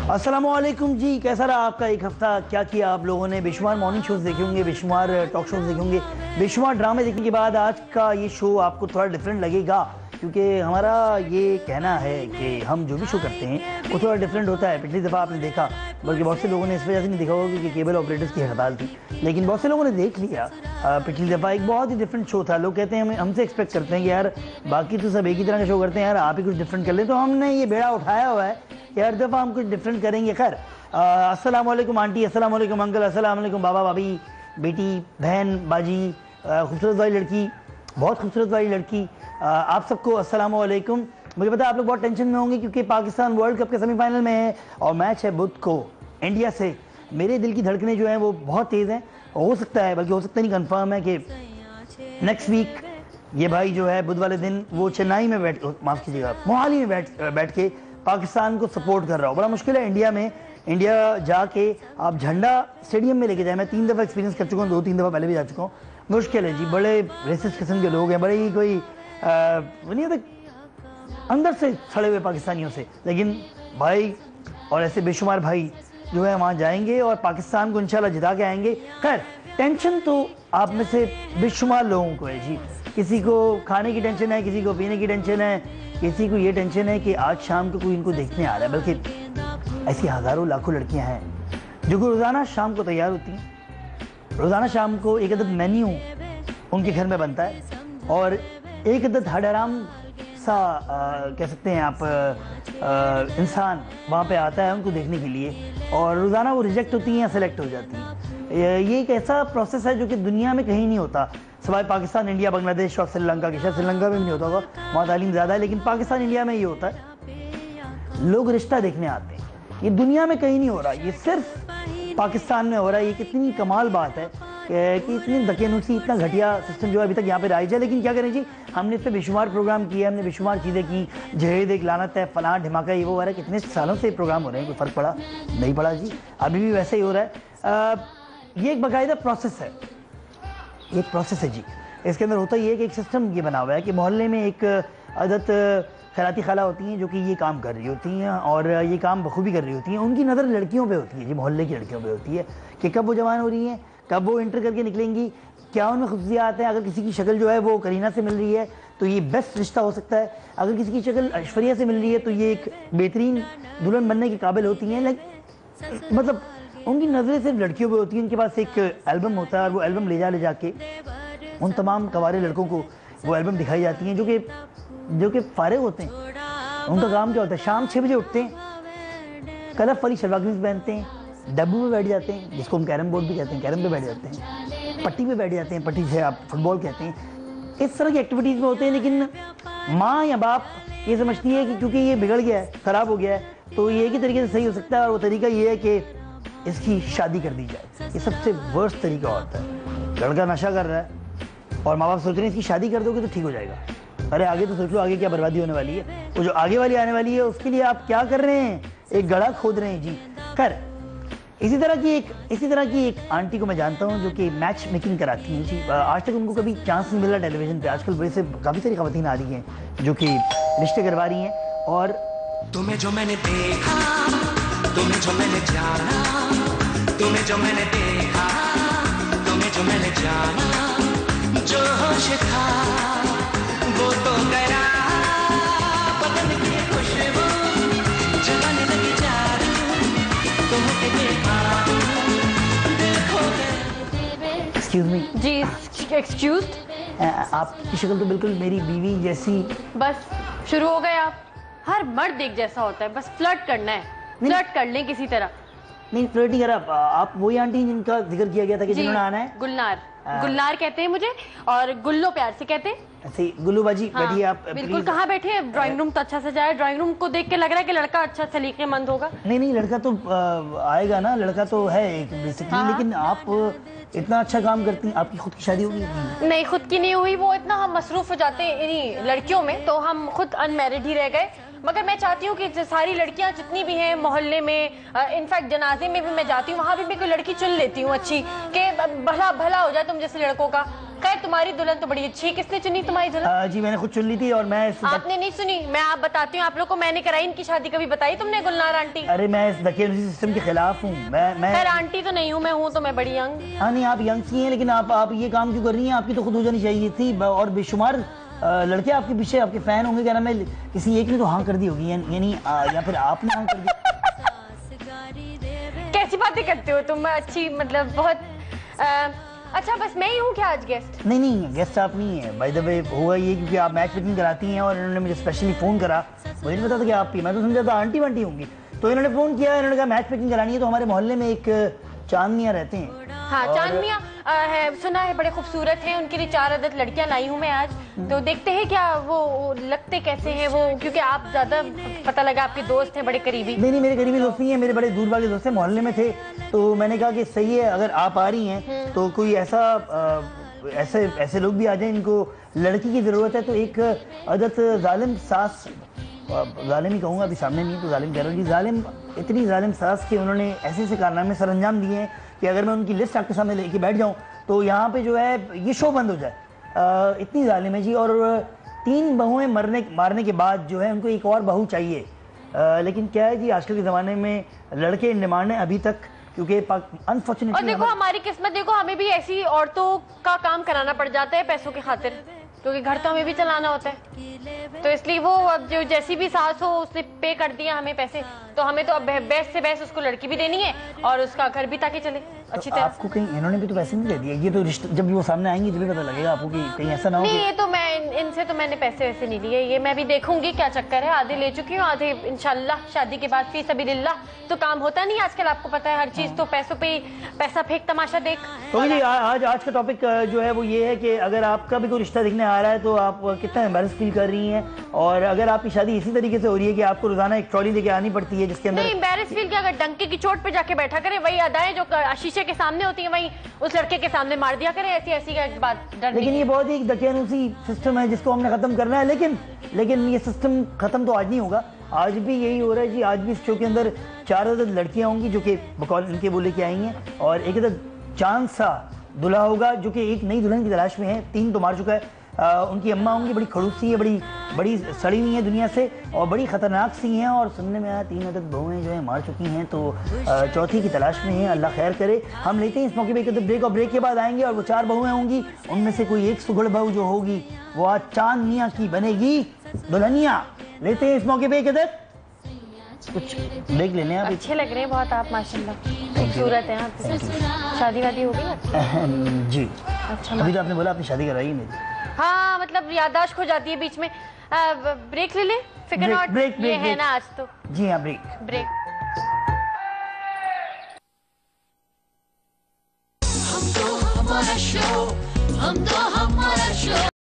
अस्सलामुअलैकुम जी, कैसा रहा आपका एक हफ्ता? क्या किया आप लोगों ने? बेशुमार मॉर्निंग शोज देखे होंगे, बेशुमार टॉक शोज देखे होंगे, बेशुमार ड्रामे देखने के बाद आज का ये शो आपको थोड़ा डिफरेंट लगेगा, क्योंकि हमारा ये कहना है कि हम जो भी शो करते हैं वो थोड़ा डिफरेंट होता है। पिछली दफ़ा आपने देखा, बल्कि बहुत से लोगों ने इस वजह से नहीं देखा होगा क्योंकि केबल ऑपरेटर्स की हड़ताल थी, लेकिन बहुत से लोगों ने देख लिया। पिछली दफ़ा एक बहुत ही डिफरेंट शो था। लोग कहते हैं, हमसे एक्सपेक्ट करते हैं कि यार बाकी तो सब एक ही तरह का शो करते हैं, यार आप ही कुछ डिफरेंट कर लें। तो हमने ये बेड़ा उठाया हुआ है कि हर दफ़ा हम कुछ डिफरेंट करेंगे। खैर, अस्सलाम वालेकुम आंटी, अस्सलाम वालेकुम अंकल, अस्सलाम वालेकुम बाबा भाभी, बेटी बहन बाजी, खूबसूरत वाली लड़की, बहुत खूबसूरत वाली लड़की, आप सबको अस्सलाम वालेकुम। मुझे पता है आप लोग बहुत टेंशन में होंगे क्योंकि पाकिस्तान वर्ल्ड कप के सेमीफाइनल में है और मैच है बुध को इंडिया से। मेरे दिल की धड़कनें जो हैं वो बहुत तेज़ हैं। हो सकता है, बल्कि हो सकता नहीं, कंफर्म है कि नेक्स्ट वीक ये भाई जो है बुध वाले दिन वो चेन्नई में माफ़ कीजिएगा, मोहाली में बैठ के पाकिस्तान को सपोर्ट कर रहा हो। बड़ा मुश्किल है इंडिया में, इंडिया जाके आप झंडा स्टेडियम में लेके जाए। मैं 3 दफ़ा एक्सपीरियंस कर चुका हूँ, 2-3 दफ़ा पहले भी जा चुका हूँ। मुश्किल है जी, बड़े रेसिस्ट किस्म के लोग हैं, बड़े ही कोई नहीं होते अंदर से सड़े हुए पाकिस्तानियों से। लेकिन भाई और ऐसे बेशुमार भाई जो है वहाँ जाएंगे और पाकिस्तान को इंशाल्लाह जिता के आएंगे। खैर, टेंशन तो आप में से बेशुमार लोगों को है जी। किसी को खाने की टेंशन है, किसी को पीने की टेंशन है, किसी को ये टेंशन है कि आज शाम को कोई इनको देखने आ रहा है। बल्कि ऐसी हज़ारों लाखों लड़कियां हैं जो रोज़ाना शाम को तैयार होती हैं। रोज़ाना शाम को एक अदद मेन्यू उनके घर में बनता है और एक अदद हडराम सा कह सकते हैं आप इंसान वहाँ पे आता है उनको देखने के लिए, और रोज़ाना वो रिजेक्ट होती हैं या सेलेक्ट हो जाती हैं। ये एक ऐसा प्रोसेस है जो कि दुनिया में कहीं नहीं होता सिवाय पाकिस्तान, इंडिया, बांग्लादेश और श्रीलंका के। शायद श्रीलंका में भी नहीं होता होगा, वहाँ तालीम ज़्यादा है, लेकिन पाकिस्तान, इंडिया में ये होता है। लोग रिश्ता देखने आते हैं। ये दुनिया में कहीं नहीं हो रहा, ये सिर्फ पाकिस्तान में हो रहा है। ये कितनी कमाल बात है कि इतनी दकियानूसी, इतना घटिया सिस्टम जो है अभी तक यहाँ पे राइज है। लेकिन क्या करें जी, हमने इस पर बेशुमार प्रोग्राम किए, हमने बेशुमार चीज़ें की, जहेद एक लानत है, फलां ढिमाका, ये वो वगैरह। कितने सालों से प्रोग्राम हो रहे हैं, कोई फ़र्क पड़ा? नहीं पड़ा जी, अभी भी वैसे ही हो रहा है। ये एक बाकायदा प्रोसेस है, एक प्रोसेस है जी। इसके अंदर होता ही है कि एक सिस्टम ये बना हुआ है कि मोहल्ले में एक अदद खैराती खाला होती हैं जो कि ये काम कर रही होती हैं और ये काम बखूबी कर रही होती हैं। उनकी नज़र लड़कियों पे होती है जी, मोहल्ले की लड़कियों पे होती है कि कब वो जवान हो रही हैं, कब वो इंटर करके निकलेंगी, क्या उनमें खुशियात हैं। अगर किसी की शक्ल जो है वो करीना से मिल रही है तो ये बेस्ट रिश्ता हो सकता है। अगर किसी की शक्ल ऐश्वर्या से मिल रही है तो ये एक बेहतरीन दुल्हन बनने के काबिल होती हैं। मतलब उनकी नज़रें सिर्फ लड़कियों पे होती हैं। उनके पास एक एल्बम होता है और वो एल्बम ले जाके उन तमाम कवारे लड़कों को वो एल्बम दिखाई जाती हैं जो कि फारिग होते हैं। उनका काम क्या होता है? शाम 6 बजे उठते हैं, कलफ वाली शलवार कमीज पहनते हैं, डब्बू पे बैठ जाते हैं, जिसको हम कैरम बोर्ड भी कहते हैं, कैरम पे बैठ जाते हैं, पट्टी पे बैठ जाते हैं, पट्टी से आप फुटबॉल कहते हैं। इस तरह की एक्टिविटीज़ में होते हैं। लेकिन माँ या बाप ये समझती है कि क्योंकि ये बिगड़ गया है, ख़राब हो गया है, तो ये एक ही तरीके से सही हो सकता है और वो तरीका ये है कि इसकी शादी कर दी जाए। ये सबसे वर्स्ट तरीका होता है। लड़का नशा कर रहा है और माँ बाप सोच रहे हैं इसकी शादी कर दोगे तो ठीक हो जाएगा। अरे आगे तो सोच लो, आगे क्या बर्बादी होने वाली है। वो जो आगे वाली आने वाली है उसके लिए आप क्या कर रहे हैं? एक गड्ढा खोद रहे हैं जी। खैर, इसी तरह की एक आंटी को मैं जानता हूँ जो कि मैच मेकिंग कराती हैं जी। आज तक उनको कभी चांस नहीं मिला टेलीविजन पे। आजकल बड़े से काफ़ी सारी खवातीन आ रही हैं जो कि रिश्ते करवा रही हैं। और तुम्हें जो मैंने देखा, तुम्हें जो मैंने जाना, तुम्हें जो मैंने देखा, तुम्हें जो मैंने जाना, जो होश था वो तो गया, बदन की खुशबू जवानी लगी जादू, तुम्हें देखा, देखोगे। एक्सक्यूज मी जी, एक्सक्यूज। आपकी शक्ल तो बिल्कुल मेरी बीवी जैसी। बस शुरू हो गए आप। हर मर्द एक जैसा होता है, बस फ्लर्ट करना है, फ्लर्ट कर लें किसी तरह। नहीं, फ्लर्ट नहीं करा। आप वही आंटी जिनका जिक्र किया गया था कि जिन्होंने आना है। गुलनार कहते हैं मुझे, और गुल्लो प्यार से कहते हैं। ऐसे गुल्लू बाजी, हाँ, बैठिए आप। बिल्कुल। कहाँ बैठे हैं? ड्राइंग रूम तो अच्छा सजाया है। ड्राइंग रूम को देख के लग रहा है कि लड़का अच्छा सलीकेमंद होगा। नहीं, लड़का तो आएगा ना, लड़का तो है एक बेसिकली। हाँ। लेकिन आप इतना अच्छा काम करती हैं। आपकी खुद की शादी होगी? नहीं, खुद की नहीं हुई। वो इतना हम मसरूफ हो जाते हैं इन्हीं लड़कियों में, तो हम खुद अनमैरिड ही रह गए। मगर मैं चाहती हूँ कि सारी लड़कियाँ जितनी भी हैं मोहल्ले में, इनफैक्ट जनाजे में भी मैं जाती हूँ, वहाँ भी मैं कोई लड़की चुन लेती हूँ अच्छी, कि भला भला हो जाए तुम जैसे लड़कों का। खैर तुम्हारी दुल्हन तो बड़ी अच्छी है, किसने चुनी तुम्हारी दुल्हन? जी मैंने खुद चुन ली थी और मैं आपने नहीं सुनी, मैं आप बताती हूँ आप लोग को, मैंने कराई इनकी शादी, कभी बताई तुमने गुलनार आंटी? अरे मैं इस दकियानूसी सिस्टम के खिलाफ हूँ। मैं खैर आंटी तो नहीं हूँ, मैं हूँ तो मैं बड़ी यंग। हाँ नहीं आप यंग सी हैं, लेकिन आप ये काम क्यों कर रही हैं? आपकी तो खुद हो जानी चाहिए थी। और बेशुमार लड़के आपके पीछे आपके फैन होंगे, क्या नाम है, किसी एक ने तो हाँ कर दी होगी, यानी या फिर आपने हाँ कर दी। कैसी बातें करते हो तुम, अच्छी मतलब बहुत अच्छा, बस मैं ही हूँ क्या आज गेस्ट? नहीं गेस्ट आप नहीं है। बाय द वे हुआ ये क्योंकि आप मैच फिटिंग कराती हैं और इन्होंने मुझे स्पेशली फ़ोन करा, मुझे नहीं पता था कि आप ही, मैं तो समझा था आंटी वांटी होंगी, तो इन्होंने फ़ोन किया, इन्होंने कहा मैच फिटिंग करानी है। तो हमारे मोहल्ले में एक चांद मियाँ रहते हैं। हाँ चांद मियाँ है, सुना है बड़े खूबसूरत हैं, उनके लिए 4 अदद लड़कियां लाई हूँ मैं आज, तो देखते हैं क्या वो लगते कैसे हैं वो, क्योंकि आप ज्यादा पता लगा आपके दोस्त हैं बड़े करीबी। नहीं मेरे करीबी दोस्त नहीं है, मेरे बड़े दूर वाले दोस्त हैं, मोहल्ले में थे। तो मैंने कहा कि सही है अगर आप आ रही हैं तो कोई ऐसे लोग भी आ जाएं इनको लड़की की जरूरत है। तो एक अदद जालिम सास, जालिम ही कहूँगा, अभी सामने नहीं तो जालिम कह रहा हूँ जी, जालिम, इतनी जालिम सास के उन्होंने ऐसे कारनामे सर अंजाम दिए हैं कि अगर मैं उनकी लिस्ट आपके सामने लेके बैठ जाऊँ तो यहाँ पे जो है ये शो बंद हो जाए। इतनी जालिम है जी। और 3 बहुएं मारने के बाद जो है उनको एक और बहू चाहिए। लेकिन क्या है जी, आजकल के ज़माने में लड़के इन डिमांड हैं अभी तक, क्योंकि अनफॉर्चुनेटली। और देखो हमारी किस्मत, देखो हमें भी ऐसी औरतों का काम कराना पड़ जाता है पैसों की खातिर, क्योंकि घर तो हमें भी चलाना होता है, तो इसलिए वो अब जो जैसी भी सास हो उसने पे कर दिया हमें पैसे, तो हमें तो अब बेस्ट से बेस्ट उसको लड़की भी देनी है और उसका घर भी ताकि चले अच्छी तरह। आपको कहीं इन्होंने भी तो पैसे नहीं दे दिए? ये तो रिश्ते जब वो सामने आएंगे जब भी पता लगेगा आपको कि कहीं ऐसा ना हो। नहीं ये तो मैं इनसे तो मैंने पैसे वैसे नहीं लिए, ये मैं भी देखूंगी क्या चक्कर है, आधे ले चुकी हूँ, आधे इंशाल्लाह शादी के बाद फी सबिलिल्लाह। तो काम होता नहीं आजकल, आपको पता है हर चीज तो पैसों पे, पैसा फेंक तमाशा देख। तो जी आज का टॉपिक जो है वो ये है कि अगर आपका भी कोई रिश्ता दिखने आ रहा है तो आप कितना एम्बैरेस फील कर रही हैं, और अगर आपकी शादी इसी तरीके से हो रही है कि आपको रोजाना एक ट्रॉली लेके आनी पड़ती है जिसके अंदर। नहीं एम्बैरेस फील क्या, अगर डंके की चोट पे जाके बैठा करे, वही अदाएं जो शीशे के सामने होती है वही उस लड़के के सामने मार दिया करे, ऐसी का बात डरने। लेकिन ये बहुत ही दकियानूसी सिस्टम है जिसको हमने खत्म करना है। लेकिन ये सिस्टम खत्म तो आज नहीं होगा, आज भी यही हो रहा है जी। आज भी इस शो के अंदर 4 अदद लड़कियां होंगी जो कि बकौल इनके बोले के आई हैं, और एक अदद चांद सा दुल्हा होगा जो कि एक नई दुल्हन की तलाश में है। 3 तो मार चुका है। उनकी अम्मा होंगी, बड़ी खड़ूसी है, बड़ी सड़ी हुई है दुनिया से और बड़ी खतरनाक सी हैं, और सुनने में आया 3 अदद बहुएं जो है मार चुकी हैं, तो चौथी की तलाश में है। अल्लाह खैर करे। हम लेते हैं इस मौके पे एक ब्रेक, और ब्रेक के बाद आएंगे और वो 4 बहुएं होंगी, उनमें से कोई एक सुगड़ बहू जो होगी वो आज चांद मियाँ की बनेगी दुल्हनिया। लेते हैं इस मौके पे एक अदद, कुछ ब्रेक लेने हैं। अच्छे लग रहे हैं बहुत आप, माशाल्लाह खूबसूरत हैं आप। शादी वादी हो गई जी? अच्छा अभी तो आपने बोला आपने शादी कराई है मेरी। हाँ मतलब याददाश्त खो जाती है बीच में। ब्रेक ले ले, फिकर नॉट, ये है ना आज तो। जी हाँ ब्रेक। हम तो हमारा शो